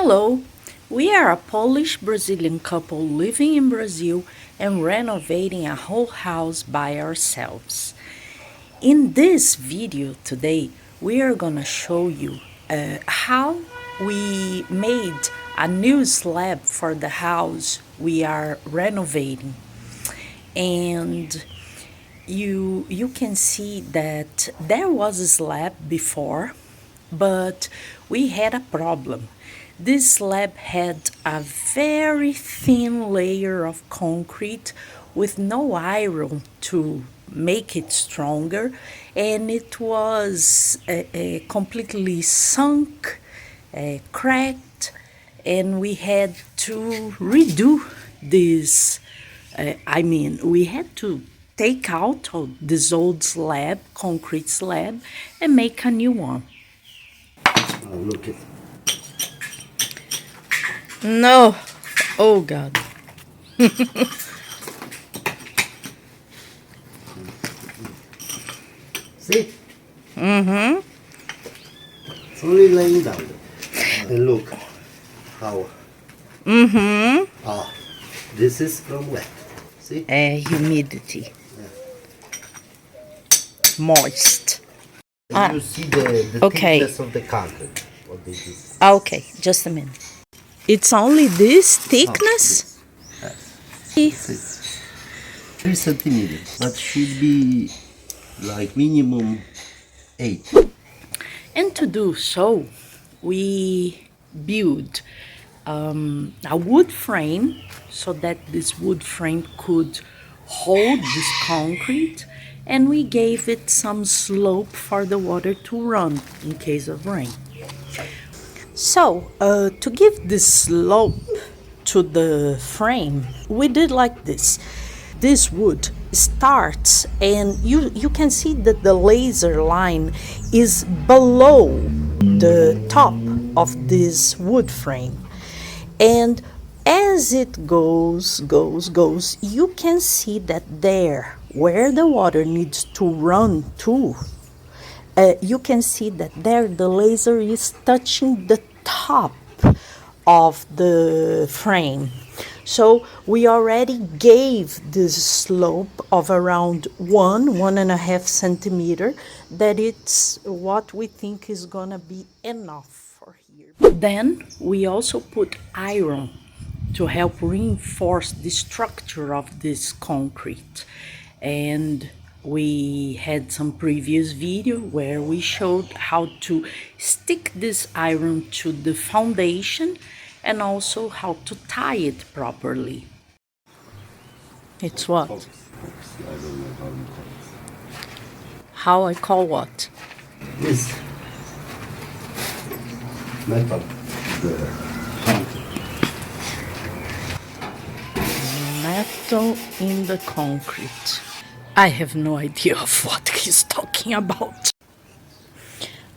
Hello, we are a Polish-Brazilian couple living in Brazil and renovating a whole house by ourselves. In this video today, we are gonna show you how we made a new slab for the house we are renovating. And you can see that there was a slab before, but we had a problem. This slab had a very thin layer of concrete with no iron to make it stronger, and it was completely sunk, cracked, and we had to redo this. We had to take out of this old slab, concrete slab, and make a new one. Oh, look it. No. Oh, God. See? Mm-hmm. It's only laying down. And look how. Mm-hmm. This is from wet. See? Humidity. Yeah. Moist. And you see the okay. thickness of the concrete. What this is. Okay, just a minute. It's only this thickness? Yes. 3 centimeters, but should be like minimum 8. And to do so, we built a wood frame so that this wood frame could hold this concrete, and we gave it some slope for the water to run in case of rain. So, to give this slope to the frame, we did like this. This wood starts, and you can see that the laser line is below the top of this wood frame. And as it goes, you can see that there, where the water needs to run to, you can see that there the laser is touching the top of the frame. So we already gave this slope of around 1.5 centimeter, that it's what we think is gonna be enough for here. Then we also put iron to help reinforce the structure of this concrete. And we had some previous video where we showed how to stick this iron to the foundation and also how to tie it properly. It's what? How I call what? This metal. Metal in the concrete. I have no idea of what he's talking about.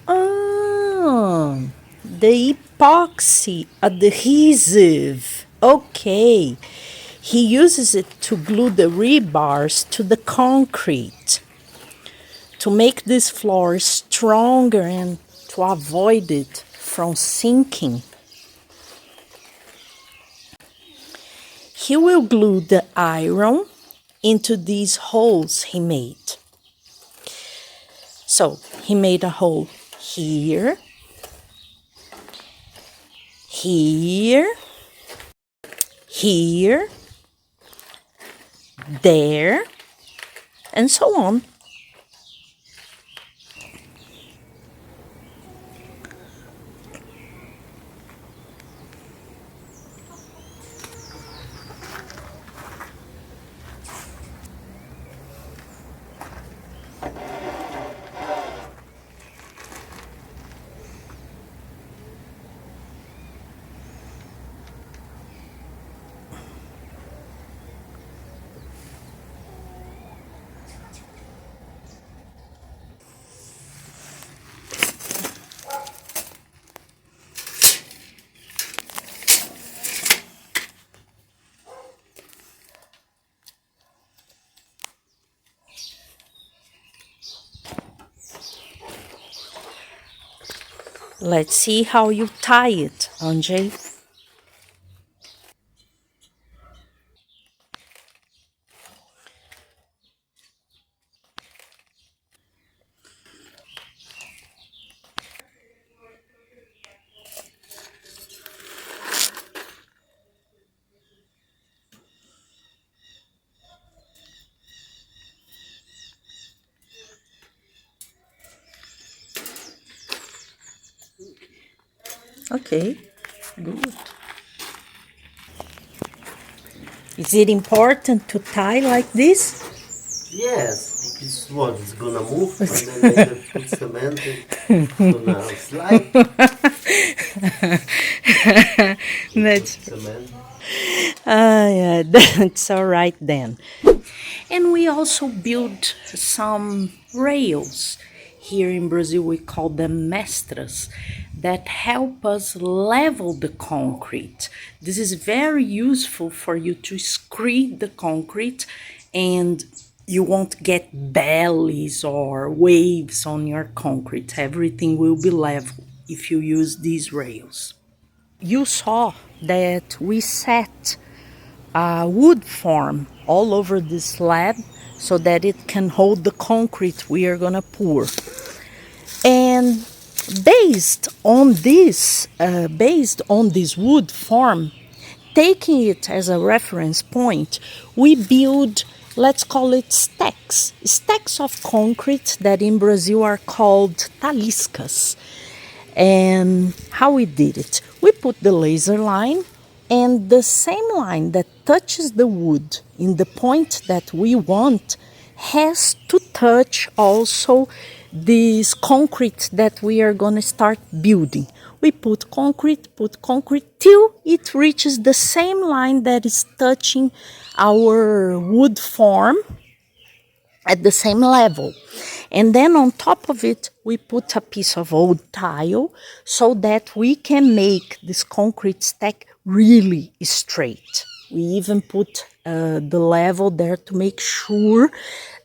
Oh, the epoxy adhesive. Okay. He uses it to glue the rebars to the concrete to make this floor stronger and to avoid it from sinking. He will glue the iron into these holes he made. So he made a hole here, here, here, there, and so on. Let's see how you tie it, Anjay. Okay, good. Is it important to tie like this? Yes, because what, it's gonna move and then later put cement and it's gonna slide. Put That's cement. yeah, that's all right then. And we also built some rails. Here in Brazil, we call them mestras that help us level the concrete. This is very useful for you to screed the concrete and you won't get valleys or waves on your concrete. Everything will be level if you use these rails. You saw that we set a wood form all over the slab so that it can hold the concrete we are gonna pour. And based on this wood form, taking it as a reference point, we build, let's call it stacks of concrete that in Brazil are called taliscas. And how we did it? We put the laser line and the same line that touches the wood in the point that we want has to touch also this concrete that we are going to start building. We put concrete till it reaches the same line that is touching our wood form at the same level. And then on top of it, we put a piece of old tile so that we can make this concrete stack really straight. We even put the level there to make sure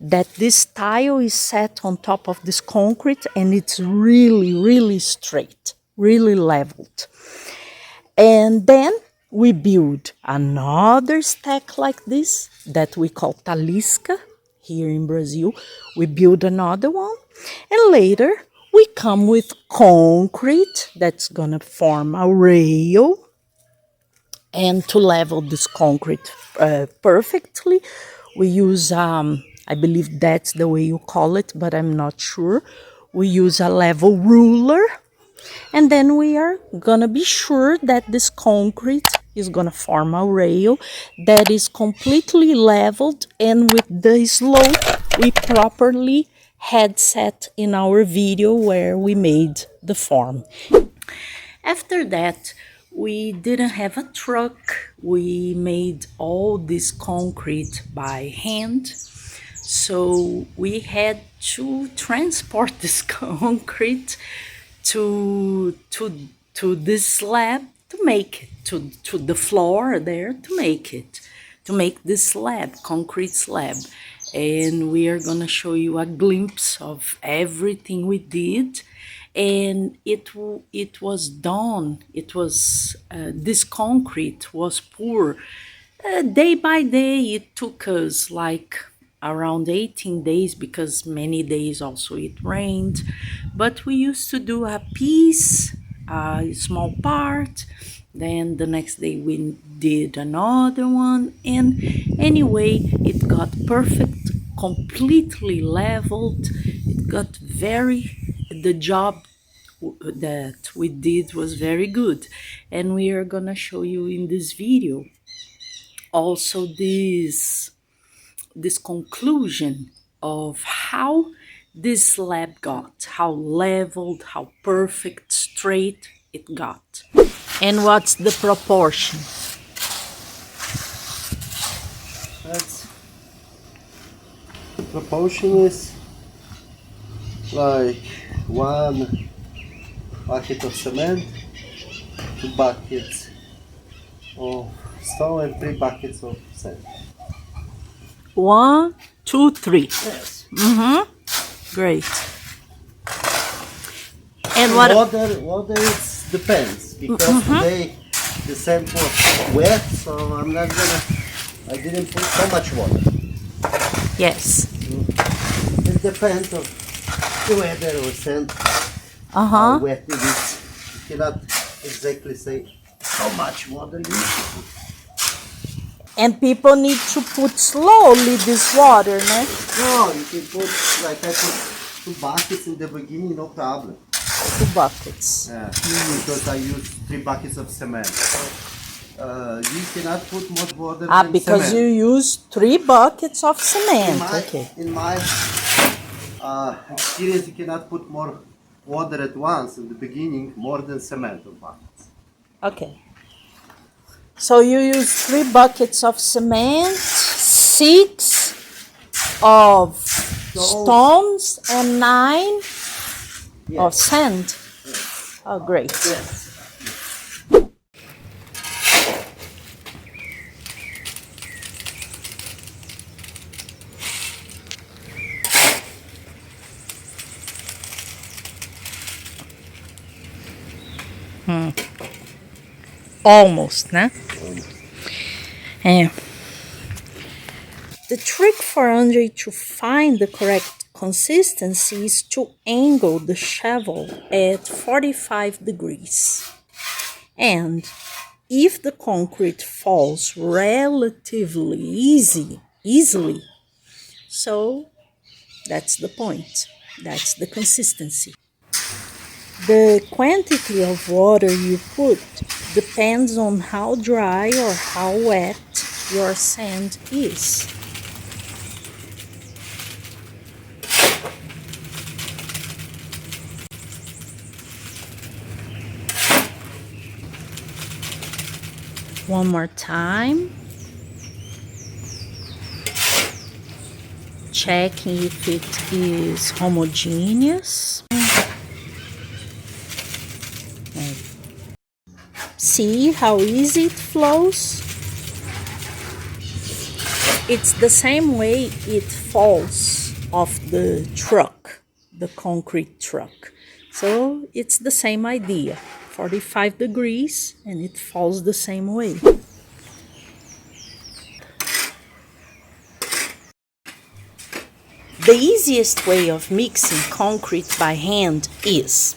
that this tile is set on top of this concrete and it's really straight, really leveled. And then we build another stack like this that we call talisca. Here in Brazil, we build another one. And later, we come with concrete that's gonna form a rail. And to level this concrete perfectly, we use, I believe that's the way you call it, but I'm not sure. We use a level ruler. And then we are gonna be sure that this concrete is gonna form a rail that is completely leveled and with the slope we properly had set in our video where we made the form. After that, we didn't have a truck. We made all this concrete by hand. So we had to transport this concrete to this slab to make it, to the floor there to make this slab, concrete slab. And we are gonna show you a glimpse of everything we did. And it was done, this concrete was poured day by day. It took us like around 18 days because many days also it rained, but we used to do a piece, a small part, then the next day we did another one, and anyway it got perfect, completely leveled. It got the job that we did was very good, and we are gonna show you in this video also this conclusion of how this slab got, how leveled, how perfect, straight it got. And what's the proportion? That's the proportion is like 1 bucket of cement, 2 buckets of stone and 3 buckets of sand. 1, 2, 3. Yes. Great. And what? Water it depends because today the sand was wet, so I didn't put so much water. Yes. It depends on the weather or sand. How wet it is. You cannot exactly say how much water you need to put. And people need to put slowly this water, né? No, you can put, like I put 2 buckets in the beginning, no problem. 2 buckets. Yeah, because I use 3 buckets of cement. You cannot put more water than Because cement. you use 3 buckets of cement. In my experience, you cannot put more water at once in the beginning, more than cement of buckets. Okay. So you use 3 buckets of cement, 6 of stones, and 9 of sand. Oh, great. Yes. Almost, né? The trick for Andre to find the correct consistency is to angle the shovel at 45 degrees. And if the concrete falls relatively easily, so that's the point. That's the consistency. The quantity of water you put depends on how dry or how wet your sand is. One more time. Checking if it is homogeneous. See how easy it flows? It's the same way it falls off the truck, the concrete truck. So it's the same idea, 45 degrees, and it falls the same way. The easiest way of mixing concrete by hand is: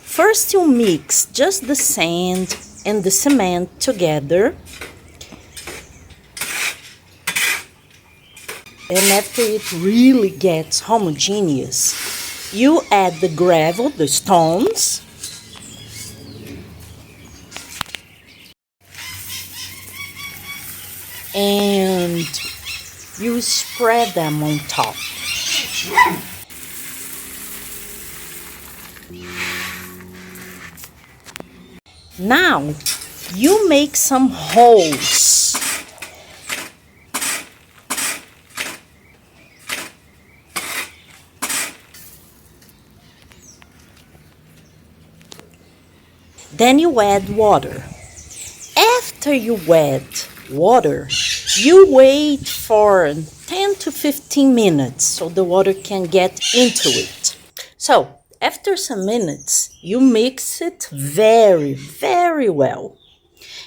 first you mix just the sand and the cement together. And after it really gets homogeneous, you add the gravel, the stones, and you spread them on top. Now, you make some holes. Then you add water. After you add water, you wait for 10 to 15 minutes so the water can get into it. So, after some minutes, you mix it very, very well.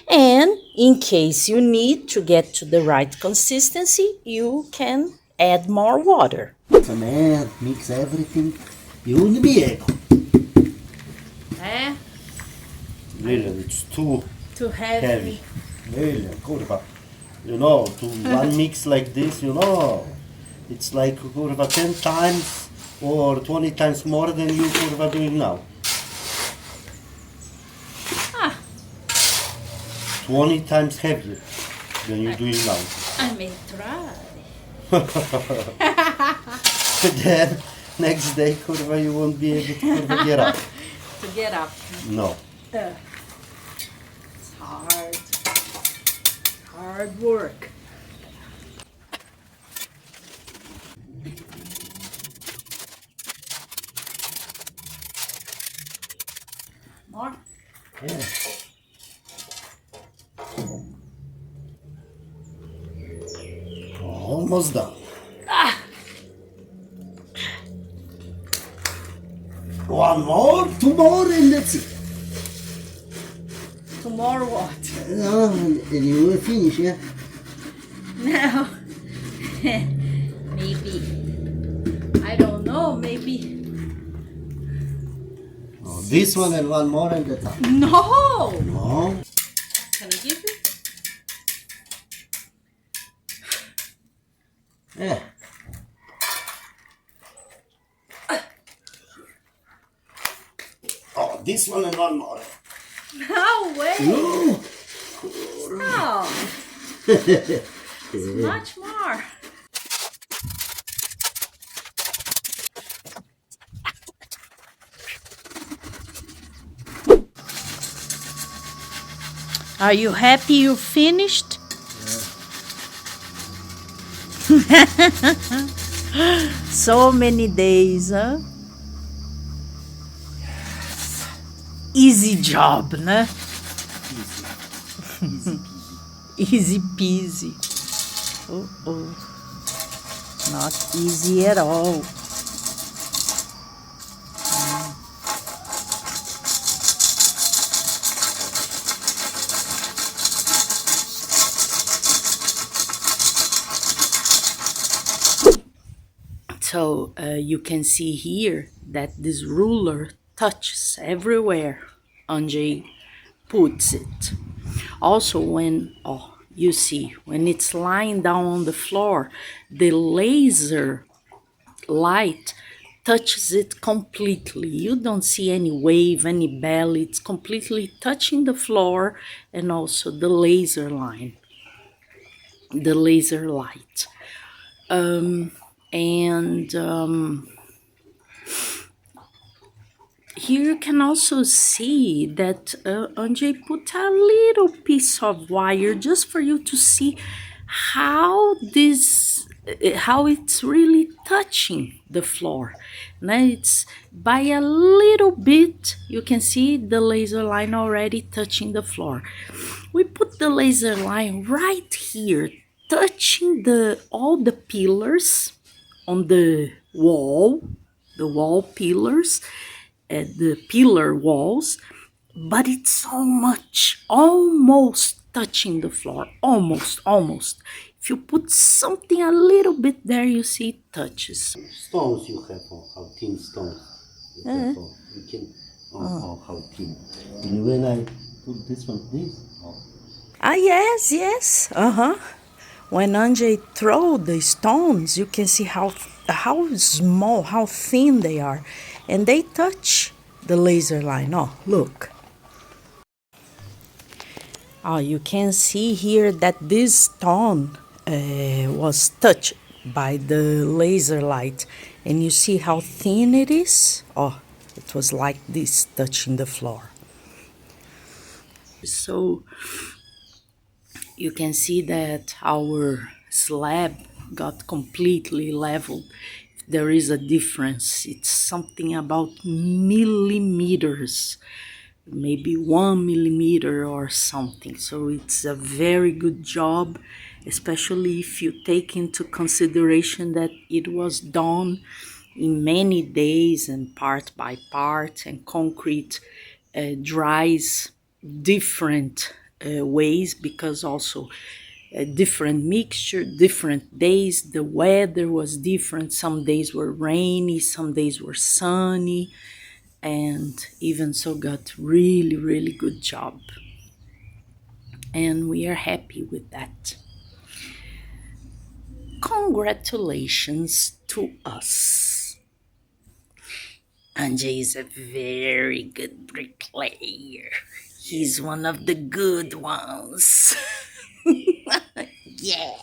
And in case you need to get to the right consistency, you can add more water. Cement, mix everything. You wouldn't be able. Really, it's too heavy. Really, kurwa. You know, to one mix like this, you know, it's like kurwa 10 times or 20 times more than you kurwa doing now. 20 times heavier than you're doing now. I may try. But then, next day, kurwa, you won't be able to kurwa get up. To get up. No. It's hard. Hard work. More? Yeah. Almost done. One more, two more, and that's it. Tomorrow what? No, and you will finish, yeah? No. Maybe. I don't know, maybe. Oh, this one and one more and that's all. No! No. Can I give you? Yeah. Oh, this one and one more. No way! No. No! It's much more. Are you happy you finished? Yeah. So many days, huh? Easy job, né? Easy peasy. Oh. Not easy at all. So you can see here that this ruler touches everywhere Anjay puts it. Also when, you see, when it's lying down on the floor, the laser light touches it completely. You don't see any wave, any bell. It's completely touching the floor and also the laser line, the laser light. Here you can also see that Anjay put a little piece of wire just for you to see how it's really touching the floor. Now it's by a little bit, you can see the laser line already touching the floor. We put the laser line right here, touching all the pillars on the wall pillars, the pillar walls, but it's so much, almost touching the floor, almost. If you put something a little bit there, you see it touches. Stones you have, how thin stones you have, you can, how thin. And when I put this one, Yes. When Anjay throw the stones, you can see how small, how thin they are, and they touch the laser line. Oh, look. Oh, you can see here that this stone was touched by the laser light, and you see how thin it is. Oh, it was like this, touching the floor. So you can see that our slab got completely leveled. There is a difference. It's something about millimeters, maybe 1 millimeter or something. So it's a very good job, especially if you take into consideration that it was done in many days and part by part, and concrete dries different ways, because also different mixture, different days, the weather was different. Some days were rainy, some days were sunny, and even so got really good job, and we are happy with that. Congratulations to us. Anjay is a very good bricklayer. He's one of the good ones. Yeah.